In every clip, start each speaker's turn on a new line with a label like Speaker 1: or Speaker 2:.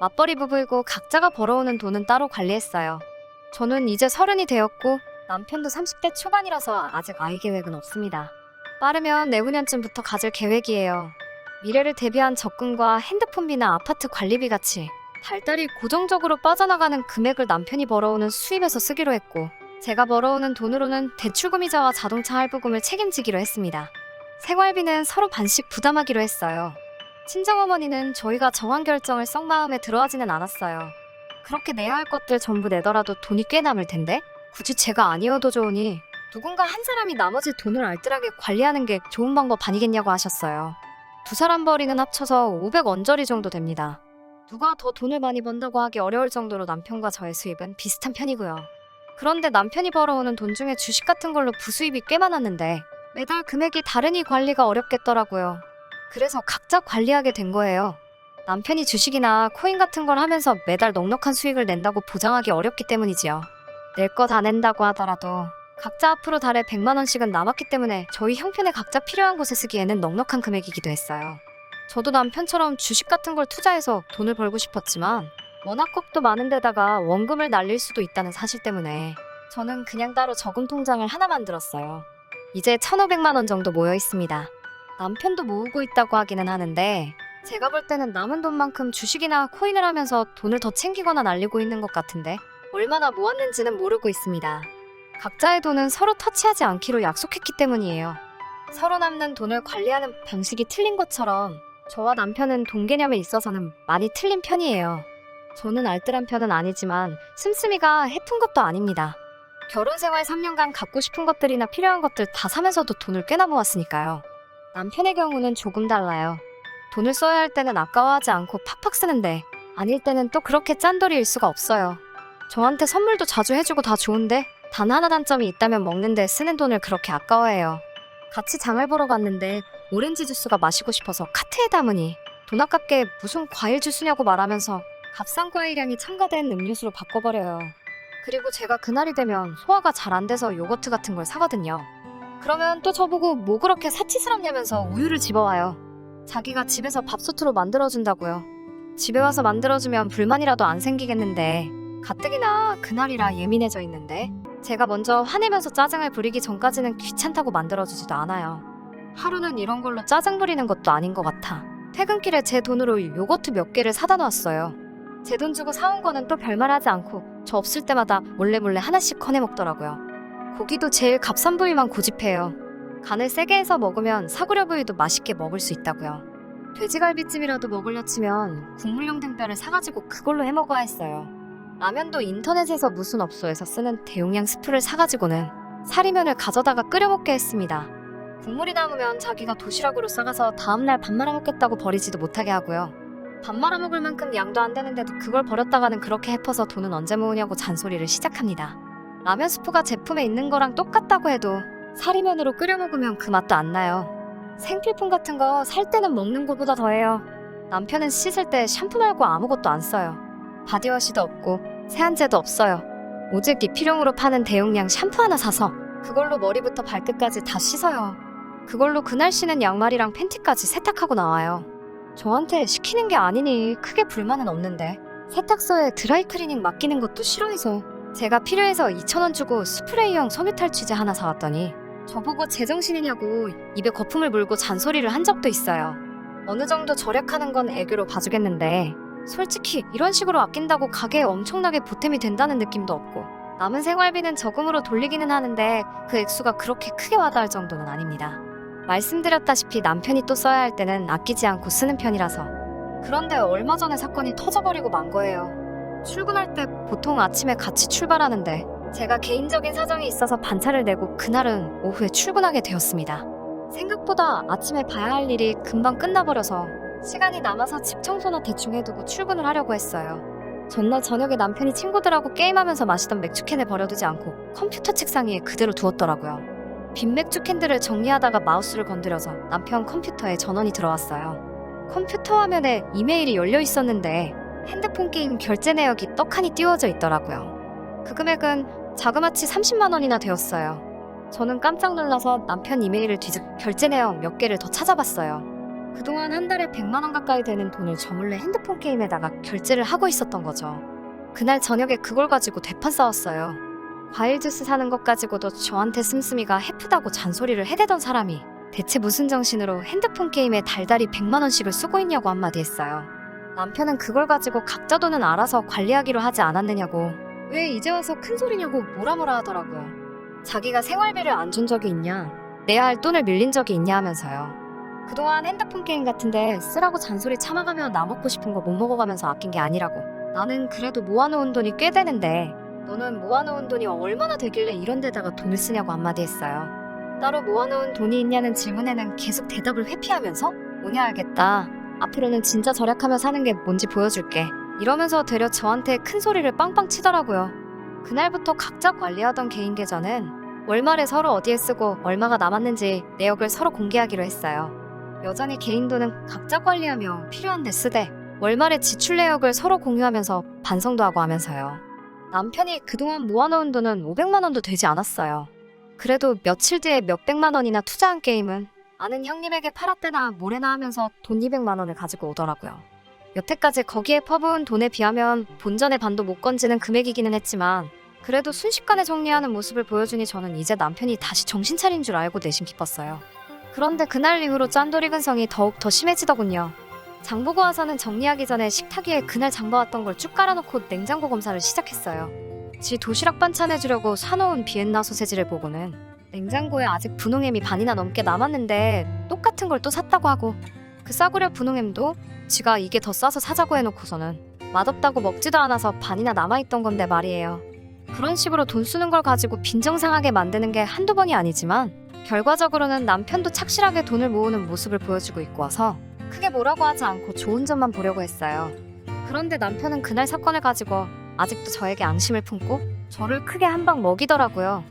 Speaker 1: 맞벌이 부부이고 각자가 벌어오는 돈은 따로 관리했어요. 저는 이제 30이 되었고 남편도 30대 초반이라서 아직 아이 계획은 없습니다. 빠르면 내후년쯤부터 가질 계획이에요. 미래를 대비한 적금과 핸드폰비나 아파트 관리비 같이 달달이 고정적으로 빠져나가는 금액을 남편이 벌어오는 수입에서 쓰기로 했고, 제가 벌어오는 돈으로는 대출금이자와 자동차 할부금을 책임지기로 했습니다. 생활비는 서로 반씩 부담하기로 했어요. 친정어머니는 저희가 정한 결정을 썩 마음에 들어하지는 않았어요. 그렇게 내야 할 것들 전부 내더라도 돈이 꽤 남을 텐데 굳이 제가 아니어도 좋으니 누군가 한 사람이 나머지 돈을 알뜰하게 관리하는 게 좋은 방법 아니겠냐고 하셨어요. 두 사람 벌이는 합쳐서 500원저리 정도 됩니다. 누가 더 돈을 많이 번다고 하기 어려울 정도로 남편과 저의 수입은 비슷한 편이고요. 그런데 남편이 벌어오는 돈 중에 주식 같은 걸로 부수입이 꽤 많았는데 매달 금액이 다르니 관리가 어렵겠더라고요. 그래서 각자 관리하게 된 거예요. 남편이 주식이나 코인 같은 걸 하면서 매달 넉넉한 수익을 낸다고 보장하기 어렵기 때문이지요. 낼 거 다 낸다고 하더라도 각자 앞으로 달에 100만 원씩은 남았기 때문에 저희 형편에 각자 필요한 곳에 쓰기에는 넉넉한 금액이기도 했어요. 저도 남편처럼 주식 같은 걸 투자해서 돈을 벌고 싶었지만 워낙 겁도 많은 데다가 원금을 날릴 수도 있다는 사실 때문에 저는 그냥 따로 저금 통장을 하나 만들었어요. 이제 1,500만 원 정도 모여 있습니다. 남편도 모으고 있다고 하기는 하는데 제가 볼 때는 남은 돈만큼 주식이나 코인을 하면서 돈을 더 챙기거나 날리고 있는 것 같은데 얼마나 모았는지는 모르고 있습니다. 각자의 돈은 서로 터치하지 않기로 약속했기 때문이에요. 서로 남는 돈을 관리하는 방식이 틀린 것처럼 저와 남편은 돈 개념에 있어서는 많이 틀린 편이에요. 저는 알뜰한 편은 아니지만 씀씀이가 해픈 것도 아닙니다. 결혼 생활 3년간 갖고 싶은 것들이나 필요한 것들 다 사면서도 돈을 꽤나 모았으니까요. 남편의 경우는 조금 달라요. 돈을 써야 할 때는 아까워하지 않고 팍팍 쓰는데 아닐 때는 또 그렇게 짠돌이일 수가 없어요. 저한테 선물도 자주 해주고 다 좋은데 단 하나 단점이 있다면 먹는데 쓰는 돈을 그렇게 아까워해요. 같이 장을 보러 갔는데 오렌지 주스가 마시고 싶어서 카트에 담으니 돈 아깝게 무슨 과일 주스냐고 말하면서 값싼 과일향이 첨가된 음료수로 바꿔버려요. 그리고 제가 그날이 되면 소화가 잘 안 돼서 요거트 같은 걸 사거든요. 그러면 또 저보고 뭐 그렇게 사치스럽냐면서 우유를 집어와요. 자기가 집에서 밥솥으로 만들어준다고요. 집에 와서 만들어주면 불만이라도 안 생기겠는데 가뜩이나 그날이라 예민해져 있는데 제가 먼저 화내면서 짜증을 부리기 전까지는 귀찮다고 만들어주지도 않아요. 하루는 이런 걸로 짜증 부리는 것도 아닌 것 같아 퇴근길에 제 돈으로 요거트 몇 개를 사다 놨어요. 제 돈 주고 사온 거는 또 별말하지 않고 저 없을 때마다 몰래 하나씩 꺼내 먹더라고요. 고기도 제일 값싼 부위만 고집해요. 간을 세게 해서 먹으면 사구려 부위도 맛있게 먹을 수 있다고요. 돼지갈비찜이라도 먹으려 치면 국물용 등뼈를 사가지고 그걸로 해먹어야 했어요. 라면도 인터넷에서 무슨 업소에서 쓰는 대용량 스프를 사가지고는 사리면을 가져다가 끓여 먹게 했습니다. 국물이 남으면 자기가 도시락으로 싸가서 다음날 밥 말아 먹겠다고 버리지도 못하게 하고요. 밥 말아 먹을 만큼 양도 안 되는데도 그걸 버렸다가는 그렇게 해퍼서 돈은 언제 모으냐고 잔소리를 시작합니다. 라면 스프가 제품에 있는 거랑 똑같다고 해도 사리면으로 끓여 먹으면 그 맛도 안 나요. 생필품 같은 거 살 때는 먹는 것보다 더해요. 남편은 씻을 때 샴푸 말고 아무것도 안 써요. 바디워시도 없고 세안제도 없어요. 오직 리필용으로 파는 대용량 샴푸 하나 사서 그걸로 머리부터 발끝까지 다 씻어요. 그걸로 그날 신은 양말이랑 팬티까지 세탁하고 나와요. 저한테 시키는 게 아니니 크게 불만은 없는데 세탁소에 드라이클리닝 맡기는 것도 싫어해서 제가 필요해서 2,000원 주고 스프레이용 섬유탈취제 하나 사왔더니 저보고 제정신이냐고 입에 거품을 물고 잔소리를 한 적도 있어요. 어느 정도 절약하는 건 애교로 봐주겠는데 솔직히 이런 식으로 아낀다고 가게에 엄청나게 보탬이 된다는 느낌도 없고 남은 생활비는 저금으로 돌리기는 하는데 그 액수가 그렇게 크게 와닿을 정도는 아닙니다. 말씀드렸다시피 남편이 또 써야 할 때는 아끼지 않고 쓰는 편이라서. 그런데 얼마 전에 사건이 터져버리고 만 거예요. 출근할 때 보통 아침에 같이 출발하는데 제가 개인적인 사정이 있어서 반차를 내고 그날은 오후에 출근하게 되었습니다. 생각보다 아침에 봐야 할 일이 금방 끝나버려서 시간이 남아서 집 청소나 대충 해두고 출근을 하려고 했어요. 전날 저녁에 남편이 친구들하고 게임하면서 마시던 맥주캔을 버려두지 않고 컴퓨터 책상 위에 그대로 두었더라고요. 빈 맥주캔들을 정리하다가 마우스를 건드려서 남편 컴퓨터에 전원이 들어왔어요. 컴퓨터 화면에 이메일이 열려 있었는데 핸드폰 게임 결제 내역이 떡하니 띄워져 있더라고요. 그 금액은 자그마치 30만 원이나 되었어요. 저는 깜짝 놀라서 남편 이메일을 뒤집 결제 내역 몇 개를 더 찾아봤어요. 그동안 한 달에 100만 원 가까이 되는 돈을 저 몰래 핸드폰 게임에다가 결제를 하고 있었던 거죠. 그날 저녁에 그걸 가지고 대판 싸웠어요. 과일 주스 사는 것 가지고도 저한테 씀씀이가 해프다고 잔소리를 해대던 사람이 대체 무슨 정신으로 핸드폰 게임에 달달이 100만 원씩을 쓰고 있냐고 한마디 했어요. 남편은 그걸 가지고 각자 돈은 알아서 관리하기로 하지 않았느냐고, 왜 이제 와서 큰 소리냐고 뭐라 하더라고요. 자기가 생활비를 안 준 적이 있냐, 내야 할 돈을 밀린 적이 있냐 하면서요. 그동안 핸드폰 게임 같은데 쓰라고 잔소리 참아가며 나 먹고 싶은 거 못 먹어가면서 아낀 게 아니라고. 나는 그래도 모아놓은 돈이 꽤 되는데 너는 모아놓은 돈이 얼마나 되길래 이런 데다가 돈을 쓰냐고 한마디 했어요. 따로 모아놓은 돈이 있냐는 질문에는 계속 대답을 회피하면서 뭐냐 알겠다, 앞으로는 진짜 절약하며 사는 게 뭔지 보여줄게, 이러면서 되려 저한테 큰 소리를 빵빵 치더라고요. 그날부터 각자 관리하던 개인 계좌는 월말에 서로 어디에 쓰고 얼마가 남았는지 내역을 서로 공개하기로 했어요. 여전히 개인 돈은 각자 관리하며 필요한 데 쓰되 월말에 지출 내역을 서로 공유하면서 반성도 하고 하면서요. 남편이 그동안 모아놓은 돈은 500만 원도 되지 않았어요. 그래도 며칠 뒤에 몇백만 원이나 투자한 게임은 아는 형님에게 팔았대나 뭐래나 하면서 돈 200만 원을 가지고 오더라고요. 여태까지 거기에 퍼부은 돈에 비하면 본전의 반도 못 건지는 금액이기는 했지만 그래도 순식간에 정리하는 모습을 보여주니 저는 이제 남편이 다시 정신 차린 줄 알고 내심 기뻤어요. 그런데 그날 이후로 짠돌이 근성이 더욱 더 심해지더군요. 장보고 와서는 정리하기 전에 식탁 위에 그날 장봐왔던 걸 쭉 깔아놓고 냉장고 검사를 시작했어요. 지 도시락 반찬 해주려고 사놓은 비엔나 소세지를 보고는 냉장고에 아직 분홍햄이 반이나 넘게 남았는데 똑같은 걸 또 샀다고 하고, 그 싸구려 분홍햄도 지가 이게 더 싸서 사자고 해놓고서는 맛없다고 먹지도 않아서 반이나 남아있던 건데 말이에요. 그런 식으로 돈 쓰는 걸 가지고 빈정상하게 만드는 게 한두 번이 아니지만 결과적으로는 남편도 착실하게 돈을 모으는 모습을 보여주고 있고 와서 크게 뭐라고 하지 않고 좋은 점만 보려고 했어요. 그런데 남편은 그날 사건을 가지고 아직도 저에게 앙심을 품고 저를 크게 한 방 먹이더라고요.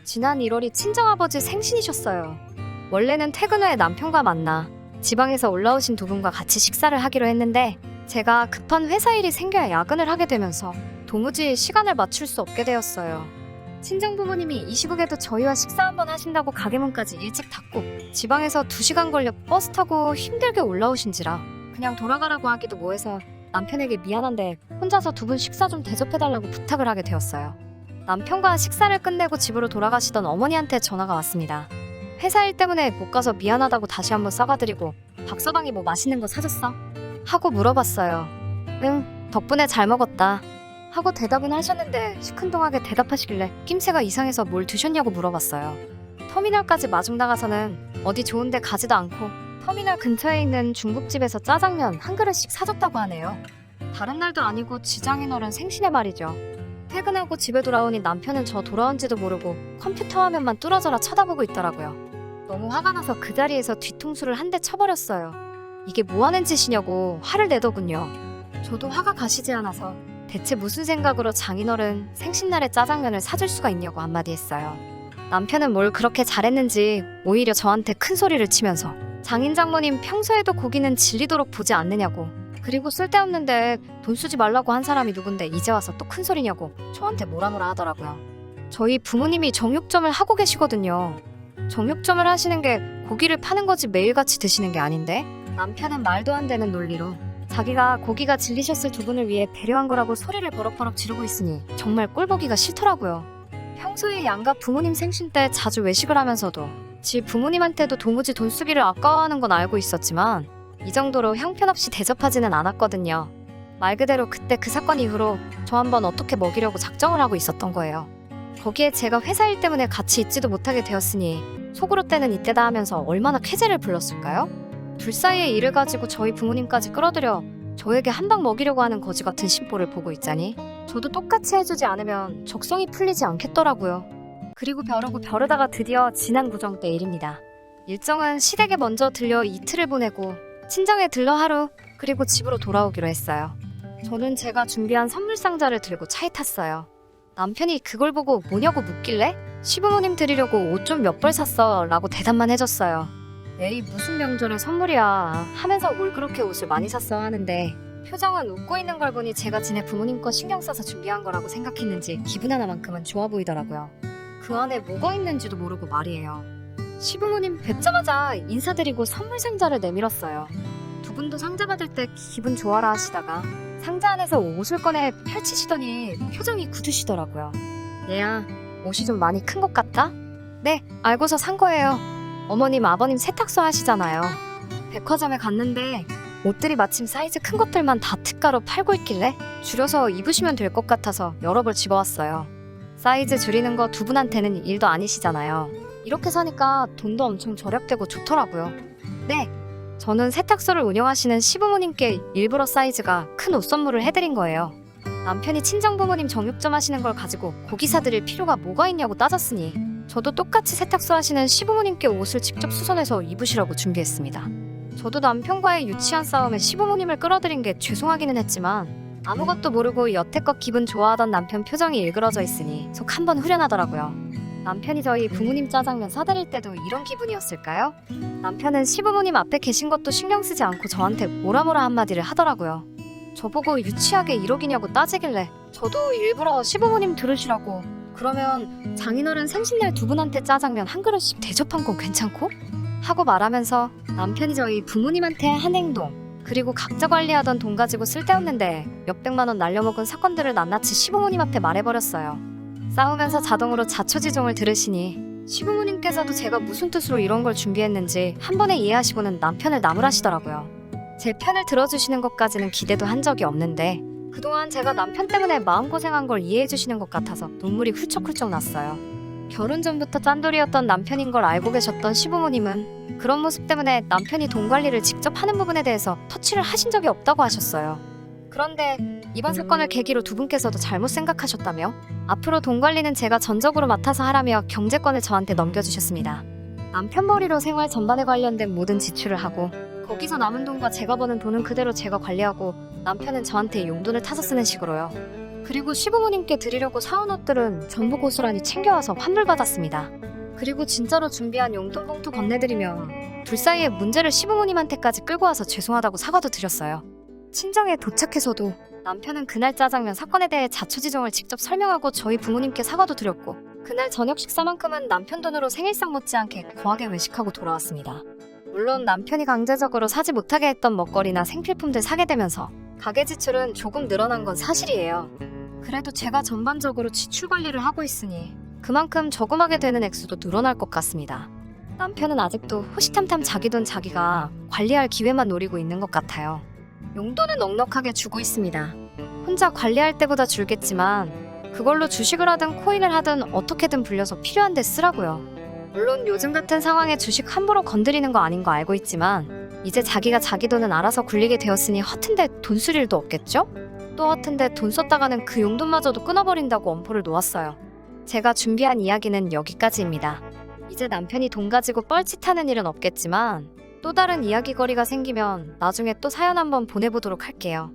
Speaker 1: 지난 1월이 친정아버지 생신이셨어요. 원래는 퇴근 후에 남편과 만나 지방에서 올라오신 두 분과 같이 식사를 하기로 했는데 제가 급한 회사 일이 생겨야 야근을 하게 되면서 도무지 시간을 맞출 수 없게 되었어요. 친정부모님이 이 시국에도 저희와 식사 한번 하신다고 가게 문까지 일찍 닫고 지방에서 2시간 걸려 버스 타고 힘들게 올라오신지라 그냥 돌아가라고 하기도 뭐해서 남편에게 미안한데 혼자서 두 분 식사 좀 대접해달라고 부탁을 하게 되었어요. 남편과 식사를 끝내고 집으로 돌아가시던 어머니한테 전화가 왔습니다. 회사 일 때문에 못 가서 미안하다고 다시 한번 싸가드리고 박서방이 뭐 맛있는 거 사줬어? 하고 물어봤어요. 응, 덕분에 잘 먹었다 하고 대답은 하셨는데 시큰둥하게 대답하시길래 낌새가 이상해서 뭘 드셨냐고 물어봤어요. 터미널까지 마중 나가서는 어디 좋은 데 가지도 않고 터미널 근처에 있는 중국집에서 짜장면 한 그릇씩 사줬다고 하네요. 다른 날도 아니고 지장인어른 생신에 말이죠. 퇴근하고 집에 돌아오니 남편은 저 돌아온지도 모르고 컴퓨터 화면만 뚫어져라 쳐다보고 있더라고요. 너무 화가 나서 그 자리에서 뒤통수를 한 대 쳐버렸어요. 이게 뭐하는 짓이냐고 화를 내더군요. 저도 화가 가시지 않아서 대체 무슨 생각으로 장인어른 생신날에 짜장면을 사줄 수가 있냐고 한마디 했어요. 남편은 뭘 그렇게 잘했는지 오히려 저한테 큰 소리를 치면서 장인 장모님 평소에도 고기는 질리도록 보지 않느냐고, 그리고 쓸데없는데 돈 쓰지 말라고 한 사람이 누군데 이제 와서 또 큰 소리냐고 저한테 뭐라 하더라고요. 저희 부모님이 정육점을 하고 계시거든요. 정육점을 하시는 게 고기를 파는 거지 매일같이 드시는 게 아닌데, 남편은 말도 안 되는 논리로 자기가 고기가 질리셨을 두 분을 위해 배려한 거라고 소리를 버럭버럭 지르고 있으니 정말 꼴보기가 싫더라고요. 평소에 양가 부모님 생신 때 자주 외식을 하면서도 지 부모님한테도 도무지 돈 쓰기를 아까워하는 건 알고 있었지만 이 정도로 형편없이 대접하지는 않았거든요. 말 그대로 그때 그 사건 이후로 저 한번 어떻게 먹이려고 작정을 하고 있었던 거예요. 거기에 제가 회사 일 때문에 같이 있지도 못하게 되었으니 속으로 때는 이때다 하면서 얼마나 쾌재를 불렀을까요? 둘 사이의 일을 가지고 저희 부모님까지 끌어들여 저에게 한 방 먹이려고 하는 거지 같은 심보를 보고 있자니 저도 똑같이 해주지 않으면 적성이 풀리지 않겠더라고요. 그리고 벼르고 벼르다가 드디어 지난 구정 때 일입니다. 일정은 시댁에 먼저 들려 이틀을 보내고 친정에 들러 하루, 그리고 집으로 돌아오기로 했어요. 저는 제가 준비한 선물 상자를 들고 차에 탔어요. 남편이 그걸 보고 뭐냐고 묻길래 시부모님 드리려고 옷 좀 몇 벌 샀어 라고 대답만 해줬어요. 에이 무슨 명절에 선물이야 하면서 뭘 그렇게 옷을 많이 샀어 하는데 표정은 웃고 있는 걸 보니 제가 지네 부모님 거 신경 써서 준비한 거라고 생각했는지 기분 하나만큼은 좋아 보이더라고요. 그 안에 뭐가 있는지도 모르고 말이에요. 시부모님 뵙자마자 인사드리고 선물 상자를 내밀었어요. 두 분도 상자 받을 때 기분 좋아라 하시다가 상자 안에서 옷을 꺼내 펼치시더니 표정이 굳으시더라고요. 얘야, 옷이 좀 많이 큰 것 같다? 네, 알고서 산 거예요. 어머님, 아버님 세탁소 하시잖아요. 백화점에 갔는데 옷들이 마침 사이즈 큰 것들만 다 특가로 팔고 있길래 줄여서 입으시면 될 것 같아서 여러 벌 집어왔어요. 사이즈 줄이는 거 두 분한테는 일도 아니시잖아요. 이렇게 사니까 돈도 엄청 절약되고 좋더라고요. 네, 저는 세탁소를 운영하시는 시부모님께 일부러 사이즈가 큰 옷 선물을 해드린 거예요. 남편이 친정부모님 정육점 하시는 걸 가지고 고기 사드릴 필요가 뭐가 있냐고 따졌으니 저도 똑같이 세탁소 하시는 시부모님께 옷을 직접 수선해서 입으시라고 준비했습니다. 저도 남편과의 유치한 싸움에 시부모님을 끌어들인 게 죄송하기는 했지만 아무것도 모르고 여태껏 기분 좋아하던 남편 표정이 일그러져 있으니 속 한번 후련하더라고요. 남편이 저희 부모님 짜장면 사드릴 때도 이런 기분이었을까요? 남편은 시부모님 앞에 계신 것도 신경 쓰지 않고 저한테 뭐라 한마디를 하더라고요. 저보고 유치하게 이러기냐고 따지길래 저도 일부러 시부모님 들으시라고 그러면 장인어른 생신날 두 분한테 짜장면 한 그릇씩 대접한 건 괜찮고? 하고 말하면서 남편이 저희 부모님한테 한 행동 그리고 각자 관리하던 돈 가지고 쓸데없는데 몇백만 원 날려먹은 사건들을 낱낱이 시부모님 앞에 말해버렸어요. 싸우면서 자동으로 자초지종을 들으시니 시부모님께서도 제가 무슨 뜻으로 이런 걸 준비했는지 한 번에 이해하시고는 남편을 나무라시더라고요. 제 편을 들어주시는 것까지는 기대도 한 적이 없는데 그동안 제가 남편 때문에 마음고생한 걸 이해해주시는 것 같아서 눈물이 훌쩍훌쩍 났어요. 결혼 전부터 짠돌이였던 남편인 걸 알고 계셨던 시부모님은 그런 모습 때문에 남편이 돈 관리를 직접 하는 부분에 대해서 터치를 하신 적이 없다고 하셨어요. 그런데 이번 사건을 계기로 두 분께서도 잘못 생각하셨다며 앞으로 돈 관리는 제가 전적으로 맡아서 하라며 경제권을 저한테 넘겨주셨습니다. 남편 머리로 생활 전반에 관련된 모든 지출을 하고 거기서 남은 돈과 제가 버는 돈은 그대로 제가 관리하고 남편은 저한테 용돈을 타서 쓰는 식으로요. 그리고 시부모님께 드리려고 사온 옷들은 전부 고스란히 챙겨와서 환불받았습니다. 그리고 진짜로 준비한 용돈 봉투 건네드리며 둘 사이에 문제를 시부모님한테까지 끌고 와서 죄송하다고 사과도 드렸어요. 친정에 도착해서도 남편은 그날 짜장면 사건에 대해 자초지종을 직접 설명하고 저희 부모님께 사과도 드렸고 그날 저녁 식사만큼은 남편 돈으로 생일상 못지않게 거하게 외식하고 돌아왔습니다. 물론 남편이 강제적으로 사지 못하게 했던 먹거리나 생필품들 사게 되면서 가계 지출은 조금 늘어난 건 사실이에요. 그래도 제가 전반적으로 지출 관리를 하고 있으니 그만큼 저금하게 되는 액수도 늘어날 것 같습니다. 남편은 아직도 호시탐탐 자기 돈 자기가 관리할 기회만 노리고 있는 것 같아요. 용돈은 넉넉하게 주고 있습니다. 혼자 관리할 때보다 줄겠지만 그걸로 주식을 하든 코인을 하든 어떻게든 불려서 필요한 데 쓰라고요. 물론 요즘 같은 상황에 주식 함부로 건드리는 거 아닌 거 알고 있지만 이제 자기가 자기 돈은 알아서 굴리게 되었으니 허튼데 돈 쓸 일도 없겠죠? 또 허튼데 돈 썼다가는 그 용돈마저도 끊어버린다고 엄포를 놓았어요. 제가 준비한 이야기는 여기까지입니다. 이제 남편이 돈 가지고 뻘짓하는 일은 없겠지만 또 다른 이야기거리가 생기면 나중에 또 사연 한번 보내보도록 할게요.